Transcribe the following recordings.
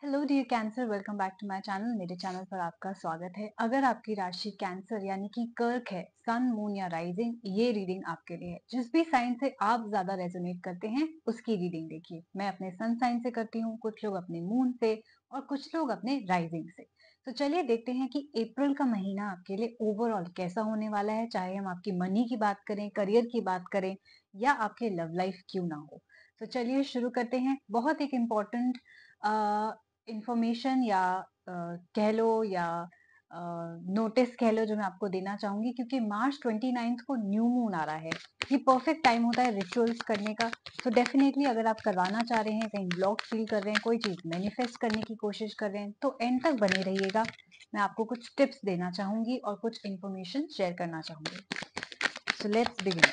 Hello dear Cancer, welcome back to my channel. मेरे channel पर आपका स्वागत है। अगर आपकी राशि कैंसर यानी कि कर्क है, सन, मून या राइजिंग, ये रीडिंग आपके लिए है। जिस भी साइन से आप ज्यादा रेजोनेट करते हैं उसकी रीडिंग देखिए। मैं अपने सन साइन से करती हूँ, कुछ लोग अपने मून से और कुछ लोग अपने राइजिंग से। तो चलिए देखते हैं कि अप्रैल का महीना आपके लिए ओवरऑल कैसा होने वाला है, चाहे हम आपकी मनी की बात करें, करियर की बात करें या आपके लव लाइफ क्यों ना हो। तो चलिए शुरू करते हैं। बहुत एक इम्पॉर्टेंट इंफॉर्मेशन या कह लो या नोटिस कह लो जो मैं आपको देना चाहूंगी, क्योंकि मार्च 29 को न्यू मून आ रहा है। ये परफेक्ट टाइम होता है रिचुअल्स करने का। तो डेफिनेटली अगर आप करवाना चाह रहे हैं, कहीं ब्लॉक फील कर रहे हैं, कोई चीज मैनिफेस्ट करने की कोशिश कर रहे हैं, तो एंड तक बने रहिएगा। मैं आपको कुछ टिप्स देना चाहूंगी और कुछ इंफॉर्मेशन शेयर करना चाहूंगी। So let's begin.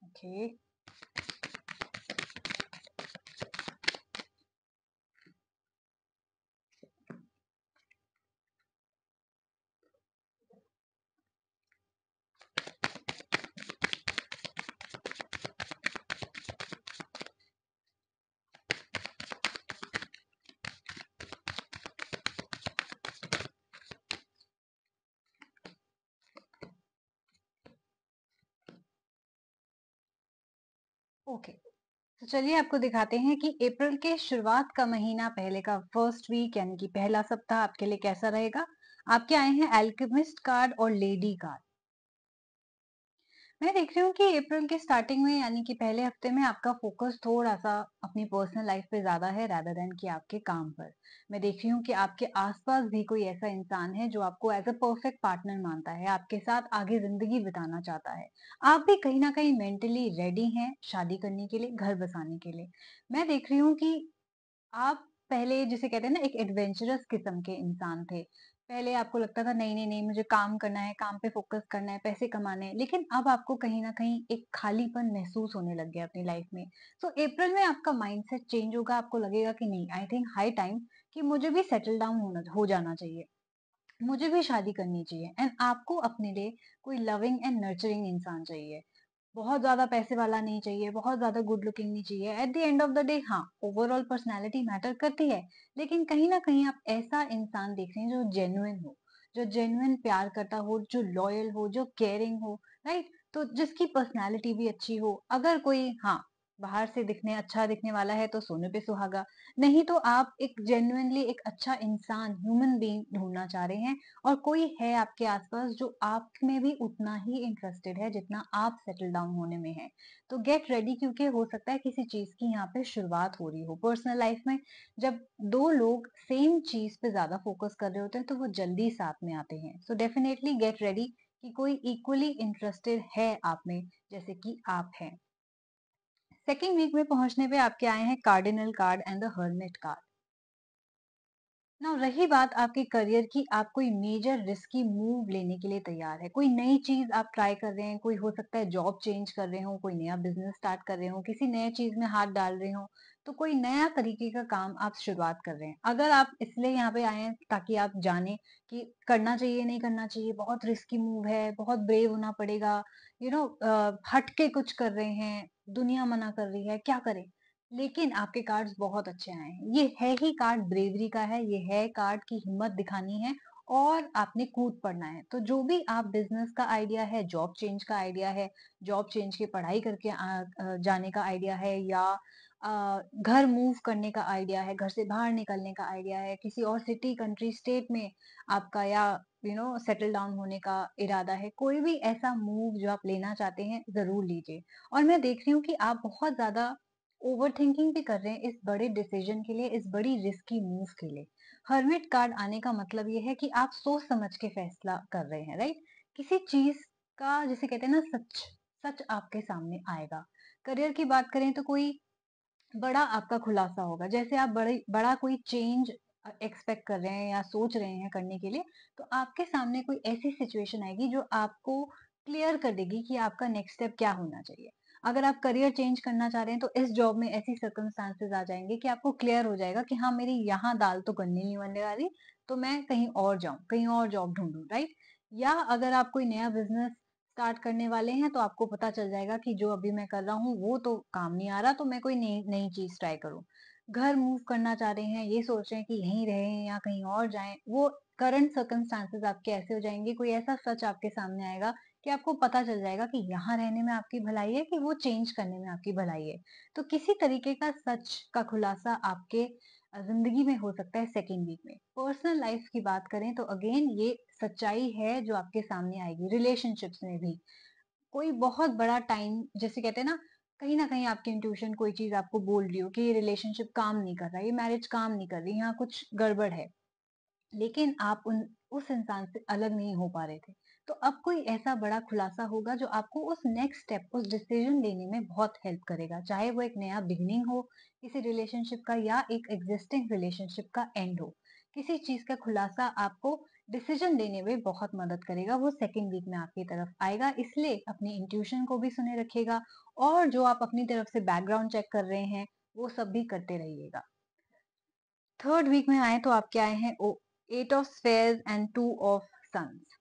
Okay, okay. तो चलिए आपको दिखाते हैं कि अप्रैल के शुरुआत का महीना, पहले का फर्स्ट वीक यानी कि पहला सप्ताह आपके लिए कैसा रहेगा। आपके आए हैं एल्केमिस्ट कार्ड और लेडी कार्ड। मैं देख रही हूँ कि अप्रैल के स्टार्टिंग में यानी कि पहले हफ्ते में आपका फोकस थोड़ा सा अपनी पर्सनल लाइफ पे ज्यादा है रादर देन कि आपके काम पर। मैं देख रही हूँ कि आपके आसपास भी कोई ऐसा इंसान है जो आपको एज अ परफेक्ट पार्टनर मानता है, आपके साथ आगे जिंदगी बिताना चाहता है। आप भी कहीं ना कहीं मेंटली रेडी हैं शादी करने के लिए, घर बसाने के लिए। मैं देख रही हूँ कि आप पहले जिसे कहते हैं ना, एक एडवेंचरस किस्म के इंसान थे। पहले आपको लगता था नहीं नहीं नहीं, मुझे काम करना है, काम पे फोकस करना है, पैसे कमाने हैं, लेकिन अब आपको कहीं ना कहीं एक खालीपन महसूस होने लग गया अपनी लाइफ में। तो अप्रैल में आपका माइंडसेट चेंज होगा। आपको लगेगा कि नहीं, आई थिंक हाई टाइम कि मुझे भी सेटल डाउन होना हो जाना चाहिए, मुझे भी शादी करनी चाहिए। एंड आपको अपने लिए कोई लविंग एंड नर्चरिंग इंसान चाहिए। बहुत ज्यादा पैसे वाला नहीं चाहिए, बहुत ज्यादा गुड लुकिंग नहीं चाहिए। At the end of the day हाँ, ओवरऑल पर्सनैलिटी मैटर करती है, लेकिन कहीं ना कहीं आप ऐसा इंसान देख रहे हैं जो जेन्युइन हो, जो जेन्युइन प्यार करता हो, जो लॉयल हो, जो केयरिंग हो। राइट, तो जिसकी पर्सनैलिटी भी अच्छी हो। अगर कोई हाँ बाहर से दिखने अच्छा दिखने वाला है तो सोने पे सुहागा, नहीं तो आप एक जेन्युइनली एक अच्छा इंसान, ह्यूमन बीइंग ढूंढना चाह रहे हैं। और कोई है आपके आसपास जो आप में भी उतना ही इंटरेस्टेड है जितना आप सेटल डाउन होने में है। तो गेट रेडी, क्योंकि हो सकता है किसी चीज की यहाँ पे शुरुआत हो रही हो पर्सनल लाइफ में। जब दो लोग सेम चीज पे ज्यादा फोकस कर रहे होते हैं तो वो जल्दी साथ में आते हैं। सो डेफिनेटली गेट रेडी कि कोई इक्वली इंटरेस्टेड है आप में, जैसे कि आप हैं। सेकेंड वीक में पहुंचने पे आपके आए हैं cardinal card and the hermit card. ना रही बात आपके करियर की, आप कोई मेजर रिस्की मूव लेने के लिए तैयार है। कोई नई चीज आप ट्राई कर रहे हैं, कोई हो सकता है जॉब चेंज कर रहे हो, कोई नया बिजनेस स्टार्ट कर रहे हो, किसी नए चीज में हाथ डाल रहे हो। तो कोई नया तरीके का काम आप शुरुआत कर रहे हैं। अगर आप इसलिए यहाँ पे आए हैं ताकि आप जाने कि करना चाहिए नहीं करना चाहिए, बहुत रिस्की मूव है, बहुत ब्रेव होना पड़ेगा, हट के कुछ कर रहे हैं, दुनिया मना कर रही है, क्या करें। लेकिन आपके कार्ड्स बहुत अच्छे आए हैं। ये है ही कार्ड ब्रेवरी का है, ये है कार्ड की हिम्मत दिखानी है और आपने कूद पड़ना है। तो जो भी आप बिजनेस का आइडिया है, जॉब चेंज का आइडिया है, जॉब चेंज की पढ़ाई करके जाने का आइडिया है, या घर मूव करने का आइडिया है, घर से बाहर निकलने का आइडिया है, किसी और सिटी, कंट्री, स्टेट में आपका, या सेटल डाउन होने का इरादा है, कोई भी ऐसा मूव जो आप लेना चाहते हैं जरूर लीजिए। और मैं देख रही हूँ कि आप बहुत ज्यादा ओवर थिंकिंग भी कर रहे हैं इस बड़े डिसीजन के लिए, इस बड़ी रिस्की मूव के लिए। हर्मिट कार्ड आने का मतलब ये है कि आप सोच समझ के फैसला कर रहे हैं। राइट, किसी चीज का जिसे कहते हैं ना, सच सच आपके सामने आएगा। करियर की बात करें तो कोई बड़ा आपका खुलासा होगा। जैसे आप बड़ा कोई चेंज एक्सपेक्ट कर रहे हैं या सोच रहे हैं करने के लिए, तो आपके सामने कोई ऐसी सिचुएशन आएगी जो आपको क्लियर कर देगी कि आपका नेक्स्ट स्टेप क्या होना चाहिए। अगर आप करियर चेंज करना चाह रहे हैं तो इस जॉब में ऐसी सर्कमस्टांसेस आ जाएंगे कि आपको क्लियर हो जाएगा कि हाँ, मेरी यहाँ दाल तो गलनी नहीं बनने वाली, तो मैं कहीं और जाऊं, कहीं और जॉब ढूंढूं। राइट, या अगर आप कोई नया बिजनेस स्टार्ट करने वाले हैं तो आपको पता चल जाएगा कि जो अभी मैं कर रहा हूँ वो तो काम नहीं आ रहा, तो मैं कोई नई नई चीज ट्राई करूँ। घर मूव करना चाह रहे हैं, ये सोच रहे हैं कि यहीं रहें या कहीं और जाएँ, वो करंट सर्कमस्टेंसेस आपके ऐसे हो जाएँगे, कोई ऐसा सच आपके सामने आएगा कि आपको पता चल जाएगा कि यहाँ रहने में आपकी भलाई है कि वो चेंज करने में आपकी भलाई है। तो किसी तरीके का सच का खुलासा आपके ज़िंदगी में हो सकता है सेकंड वीक में। पर्सनल लाइफ़ की बात करें तो अगेन ये सच्चाई है जो आपके सामने आएगी, रिलेशनशिप्स में भी। कोई बहुत बड़ा टाइम जैसे कहते हैं ना, कहीं न कहीं आपकी इंट्यूशन कोई चीज़ आपको बोल रही हो कि ये रिलेशनशिप काम नहीं कर रहा है, ये मैरिज काम नहीं कर रही, यहाँ कुछ गड़बड़ है। लेकिन आप उन उस इंसान से अलग नहीं हो पा रहे थे। तो अब कोई ऐसा बड़ा खुलासा होगा जो आपको उस नेक्स्ट स्टेप, उस डिसीजन लेने में बहुत हेल्प करेगा। चाहे वो एक नया बिगिनिंग हो किसी रिलेशनशिप का या एक एग्जिस्टिंग रिलेशनशिप का एंड हो। किसी चीज़ का खुलासा आपको डिसीजन लेने में बहुत मदद करेगा। वो सेकंड वीक में आपकी तरफ आएगा, इसलिए अपनी इंट्यूशन को भी सुने रखिएगा और जो आप अपनी तरफ से बैकग्राउंड चेक कर रहे हैं, वो सब भी करते रहिएगा। थर्ड वीक में आए तो आपके आए हैं oh 8 of spheres and 2 of suns.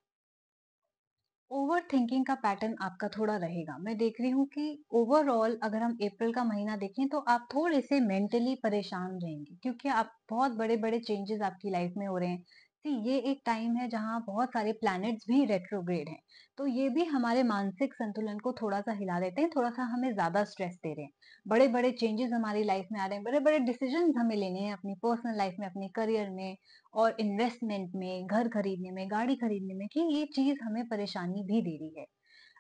Overthinking का पैटर्न आपका थोड़ा रहेगा। मैं देख रही हूँ कि ओवरऑल अगर हम अप्रैल का महीना देखें तो आप थोड़े से मेंटली परेशान रहेंगे क्योंकि आप बहुत बड़े-बड़े चेंजेस आपकी लाइफ में हो रहे हैं। सी ये एक टाइम है जहाँ बहुत सारे प्लैनेट्स भी रेट्रोग्रेड हैं। तो ये भी हमारे मानसिक संतुलन को थोड़ा-सा हिला देते हैं, थोड़ा-सा हमें ज़्यादा स्ट्रेस दे रहे हैं। बड़े-बड़े चेंजेस हमारी लाइफ में आ रहे हैं, बड़े-बड़े डिसीजंस हमें लेने हैं अपनी पर्सनल लाइफ में, अपने करियर में और इन्वेस्टमेंट में, घर खरीदने में, गाड़ी खरीदने में कि ये चीज़ हमें परेशानी भी दे रही है।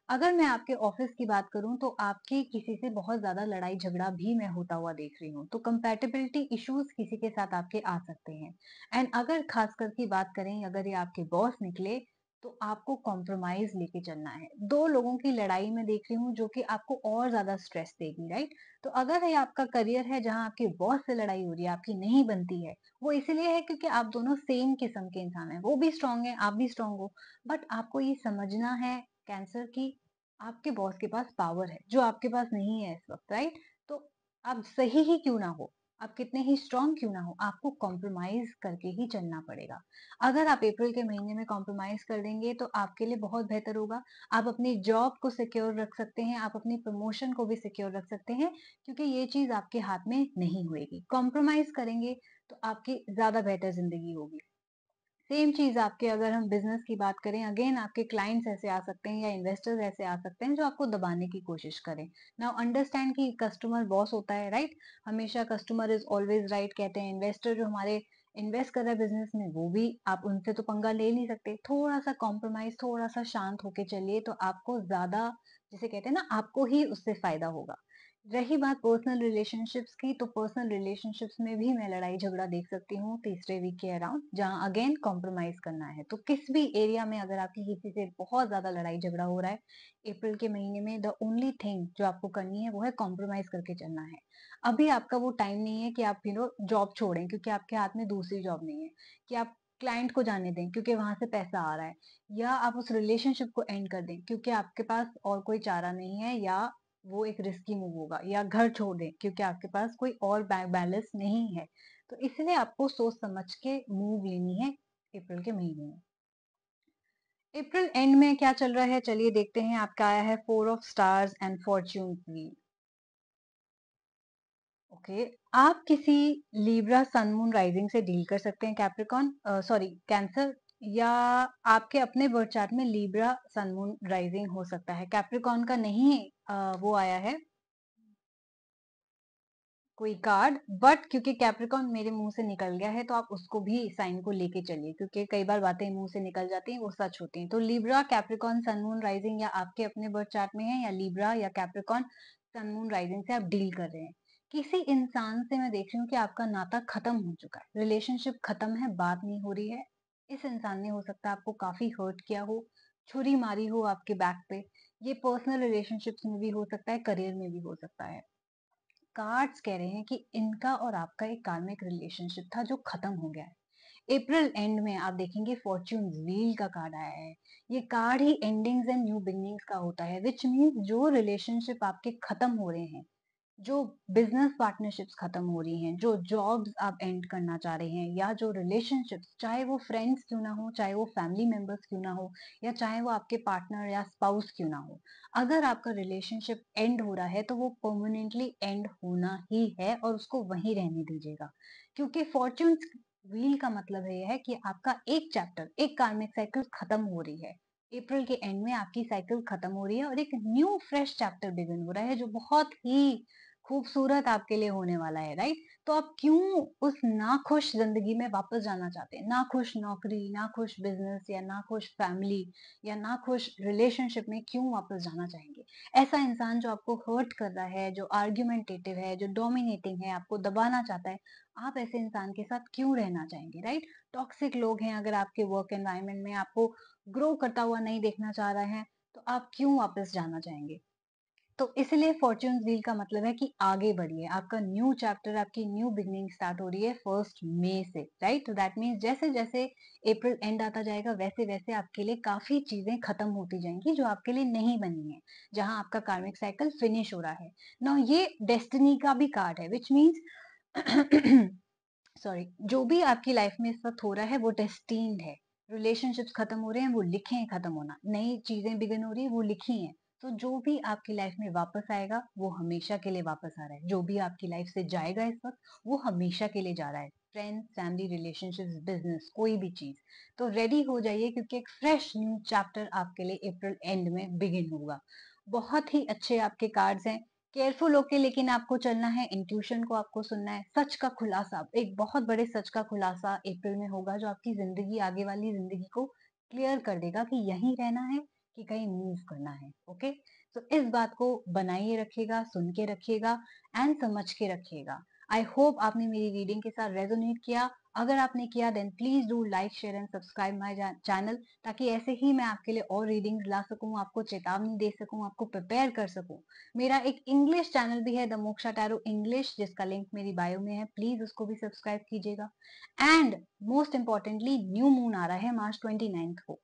अगर मैं आपके ऑफिस की बात करूँ तो आपकी किसी से बहुत ज़्यादा लड़ाई-झगड़ा भी मैं होता हुआ देख रही हूँ। तो कंपैटिबिलिटी इश्यूज़ किसी के साथ आपके आ सकते हैं। एंड अगर खासकर की बात करें, अगर ये आपके बॉस निकले, तो आपको कॉम्प्रोमाइज़ लेके चलना है। 2 लोगों की लड़ाई मैं देख रही हूँ जो कि आपको और ज़्यादा स्ट्रेस देगी, राइट? तो अगर ये आपका करियर है जहाँ आपके बॉस से लड़ाई हो रही है, आपकी नहीं बनती है, वो इसीलिए है क्योंकि आप दोनों सेम किस्म के इंसान हैं। वो भी स्ट्रॉन्ग है, आप भी स्ट्रॉन्ग हो। बट आपको ये समझना है कैंसर की आपके बॉस के पास पावर है, जो आपके पास नहीं है इस वक़्त, राइट? तो आप सही ही क्यों ना हो, आप कितने ही स्ट्रॉन्ग क्यों ना हो, आपको कॉम्प्रोमाइज़ करके ही चलना पड़ेगा। अगर आप अप्रैल के महीने में कॉम्प्रोमाइज़ कर देंगे, तो आपके लिए बहुत बेहतर होगा। आप अपनी जॉब को सिक्योर रख सकते हैं, आप अपनी प्रमोशन को भी सिक्योर रख सकते हैं, क्योंकि ये चीज़ आपके हाथ में नहीं होएगी। कॉम्प्रोमाइज़ करेंगे, तो आपकी ज़्यादा बेहतर ज़िंदगी होगी। सेम चीज़ आपके अगर हम बिज़नेस की बात करें, अगेन आपके क्लाइंट्स ऐसे आ सकते हैं या इन्वेस्टर्स ऐसे आ सकते हैं जो आपको दबाने की कोशिश करें। नाउ अंडरस्टैंड कि कस्टमर बॉस होता है, राइट? हमेशा कस्टमर इज़ ऑलवेज़ राइट कहते हैं। इन्वेस्टर जो हमारे इन्वेस्ट कर रहा है बिज़नेस में, वो भी आप उनसे तो पंगा ले नहीं सकते। थोड़ा-सा कॉम्प्रोमाइज़, थोड़ा-सा शांत होके चलिए तो आपको ज़्यादा जिसे कहते हैं ना, आपको ही उससे फ़ायदा होगा। रही बात पर्सनल रिलेशनशिप्स की, तो पर्सनल रिलेशनशिप्स में भी मैं लड़ाई झगड़ा देख सकती हूँ तीसरे वीक के अराउंड, जहाँ अगेन कॉम्प्रोमाइज करना है। तो किस भी एरिया में अगर आपकी किसी से बहुत ज्यादा लड़ाई झगड़ा हो रहा है अप्रैल के महीने में, द ओनली थिंग जो आपको करनी है वो है कॉम्प्रोमाइज करके चलना है। अभी आपका वो टाइम नहीं है कि आप जॉब छोड़ें क्योंकि आपके हाथ में दूसरी जॉब नहीं है, कि आप क्लाइंट को जाने दें क्योंकि वहां से पैसा आ रहा है, या आप उस रिलेशनशिप को एंड कर दें क्योंकि आपके पास और कोई चारा नहीं है, या वो एक रिस्की मूव होगा, या घर छोड़ दें क्योंकि आपके पास कोई और बैंक बैलेंस नहीं है। तो इसलिए आपको सोच समझ के मूव लेनी है अप्रैल के महीने में। अप्रैल एंड में क्या चल रहा है चलिए देखते हैं। आपका आया है 4 of stars and Fortune wheel. Okay, आप किसी लिब्रा सन मून राइजिंग से डील कर सकते हैं, कैप्रिकॉन सॉरी कैंसर, या आपके अपने बर्थ चार्ट में लिब्रा सन मून राइजिंग हो सकता है। कैप्रिकॉन का नहीं वो आया है कोई कार्ड, बट क्योंकि कैप्रिकॉन मेरे मुंह से निकल गया है तो आप उसको भी साइन को लेके चलिए, क्योंकि कई बार बातें मुंह से निकल जाती हैं वो सच होती हैं। तो Libra, Capricorn, sun moon rising या आपके अपने बर्थ चार्ट में है, या लिब्रा या कैप्रिकॉन सन मून राइजिंग से आप डील कर रहे हैं। किसी इंसान से मैं देख रही हूँ कि आपका नाता खत्म हो चुका है, रिलेशनशिप खत्म है, बात नहीं हो रही है। इस इंसान ने हो सकता है आपको काफी हर्ट किया हो, छुरी मारी हो आपके बैक पे। ये पर्सनल रिलेशनशिप्स में भी हो सकता है, करियर में भी हो सकता है। कार्ड्स कह रहे हैं कि इनका और आपका एक कार्मिक रिलेशनशिप था जो खत्म हो गया है। अप्रैल एंड में आप देखेंगे फॉर्च्यून व्हील का कार्ड आया है। ये card he endings and new beginnings का होता है, विच मीन्स जो रिलेशनशिप आपके खत्म हो रहे हैं, जो बिजनेस पार्टनरशिप्स खत्म हो रही हैं, जो जॉब्स आप एंड करना चाह रहे हैं, या जो रिलेशनशिप्स, चाहे वो फ्रेंड्स क्यों ना हो, चाहे वो फैमिली मेंबर्स क्यों ना हो, या चाहे वो आपके पार्टनर या स्पाउस क्यों ना हो, अगर आपका रिलेशनशिप एंड हो रहा है तो वो परमानेंटली एंड होना ही है और उसको वहीं रहने दीजिएगा। क्योंकि फॉर्च्यून व्हील का मतलब ये है कि आपका एक चैप्टर, एक कार्मिक साइकिल खत्म हो रही है। अप्रैल के एंड में आपकी साइकिल खत्म हो रही है और एक न्यू फ्रेश चैप्टर बिगिन हो रहा है, जो बहुत ही खूबसूरत आपके लिए होने वाला है, राइट? तो आप क्यों उस नाखुश जिंदगी में वापस जाना चाहते हैं? नाखुश नौकरी, नाखुश बिजनेस, या नाखुश फैमिली, या नाखुश रिलेशनशिप में क्यों वापस जाना चाहेंगे? ऐसा इंसान जो आपको हर्ट कर रहा है, जो आर्ग्यूमेंटेटिव है, जो डोमिनेटिंग है, आपको दबाना चाहता है, आप ऐसे इंसान के साथ क्यों रहना चाहेंगे, राइट? टॉक्सिक लोग हैं अगर आपके वर्क एनवायरनमेंट में, आपको ग्रो करता हुआ नहीं देखना चाह रहा है, तो आप क्यों वापस जाना चाहेंगे? तो इसलिए फॉर्च्यून व्हील का मतलब है कि आगे बढ़िए, आपका न्यू चैप्टर, आपकी न्यू बिगनिंग स्टार्ट हो रही है 1 मई से, राइट? तो दैट मीन्स जैसे जैसे अप्रैल एंड आता जाएगा, वैसे वैसे आपके लिए काफी चीजें खत्म होती जाएंगी जो आपके लिए नहीं बनी है, जहां आपका कार्मिक साइकिल फिनिश हो रहा है ना। ये डेस्टिनी का भी कार्ड है, विच मीन्स सॉरी, जो भी आपकी लाइफ में इस वक्त हो रहा है वो डेस्टीन्ड है। रिलेशनशिप्स खत्म हो रहे हैं, वो लिखे हैं खत्म होना, नई चीजें बिगिन हो रही है, वो लिखी हैं। तो जो भी आपकी लाइफ में वापस आएगा वो हमेशा के लिए वापस आ रहा है, जो भी आपकी लाइफ से जाएगा इस वक्त वो हमेशा के लिए जा रहा है। फ्रेंड्स, फैमिली, रिलेशनशिप्स, बिजनेस, कोई भी चीज। तो रेडी हो जाइए क्योंकि एक फ्रेश न्यू चैप्टर आपके लिए अप्रैल एंड में बिगिन होगा। बहुत ही अच्छे आपके कार्ड्स हैं। केयरफुल होके लेकिन आपको चलना है, इंट्यूशन को आपको सुनना है। सच का खुलासा, एक बहुत बड़े सच का खुलासा अप्रैल में होगा जो आपकी जिंदगी, आगे वाली जिंदगी को क्लियर कर देगा कि यहीं रहना है कि कहीं मूव करना है। ओके, तो इस बात को बनाइए रखिएगा, सुन के रखिएगा एंड समझ के रखिएगा। आई होप आपने मेरी रीडिंग के साथ रेजोनेट किया। अगर आपने किया then please do like, share and subscribe my channel, ताकि ऐसे ही मैं आपके लिए और रीडिंग्स ला सकूं, आपको चेतावनी दे सकूं, आपको प्रिपेयर कर सकूं। मेरा एक इंग्लिश चैनल भी है, द मोक्षा टैरो इंग्लिश, जिसका लिंक मेरी बायो में है, प्लीज उसको भी सब्सक्राइब कीजिएगा। And most importantly, new moon आ रहा है मार्च 29 को।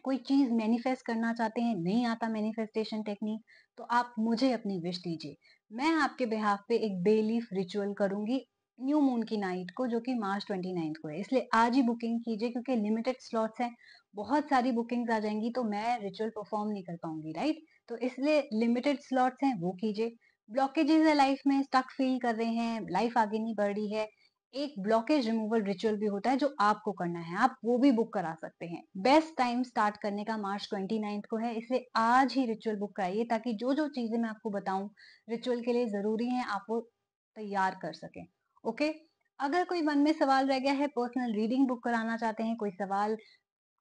कोई चीज मैनिफेस्ट करना चाहते हैं, नहीं आता मैनिफेस्टेशन टेक्निक, तो आप मुझे अपनी विश दीजिए। मैं आपके बिहाफ पे एक बेलीफ रिचुअल करूंगी न्यू मून की नाइट को, जो कि मार्च 29 को है। इसलिए आज ही बुकिंग कीजिए क्योंकि लिमिटेड स्लॉट्स हैं। बहुत सारी बुकिंग्स आ जाएंगी तो मैं रिचुअल परफॉर्म नहीं कर पाऊंगी, राइट? तो इसलिए लिमिटेड स्लॉट्स हैं, वो कीजिए। ब्लॉकेजेस है लाइफ में, स्टक फील कर रहे हैं, लाइफ आगे नहीं बढ़ रही है, एक ब्लॉकेज रिमूवल रिचुअल भी होता है जो आपको करना है, आप वो भी बुक करा सकते हैं। बेस्ट टाइम स्टार्ट करने का मार्च 29 को है, इसलिए आज ही रिचुअल बुक कराइए ताकि जो जो चीजें मैं आपको बताऊं रिचुअल के लिए जरूरी है, आप वो तैयार कर सकें। ओके, अगर कोई मन में सवाल रह गया है, पर्सनल रीडिंग बुक कराना चाहते हैं, कोई सवाल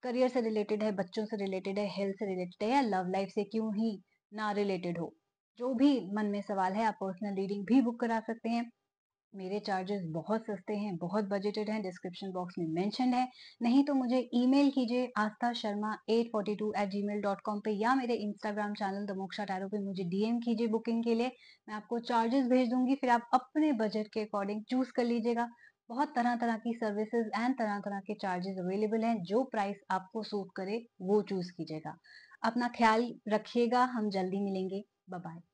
करियर से रिलेटेड है, बच्चों से रिलेटेड है, हेल्थ से रिलेटेड है, या लव लाइफ से क्यों ही ना रिलेटेड हो, जो भी मन में सवाल है, आप पर्सनल रीडिंग भी बुक करा सकते हैं। मेरे चार्जेस बहुत सस्ते हैं, बहुत बजटेड हैं, डिस्क्रिप्शन बॉक्स में मेंशन्ड है। नहीं तो मुझे ईमेल कीजिए aastasharma842@gmail.com पे, या मेरे Instagram channel the Moksha tarot पे मुझे डीएम कीजिए बुकिंग के लिए। मैं आपको चार्जेस भेज दूंगी, फिर आप अपने बजट के अकॉर्डिंग चूज कर लीजिएगा। बहुत तरह तरह की सर्विसेज एंड तरह तरह के चार्जेस अवेलेबल हैं, जो प्राइस आपको सूट करे वो चूज कीजिएगा। अपना ख्याल रखिएगा, हम जल्दी मिलेंगे। Bye bye.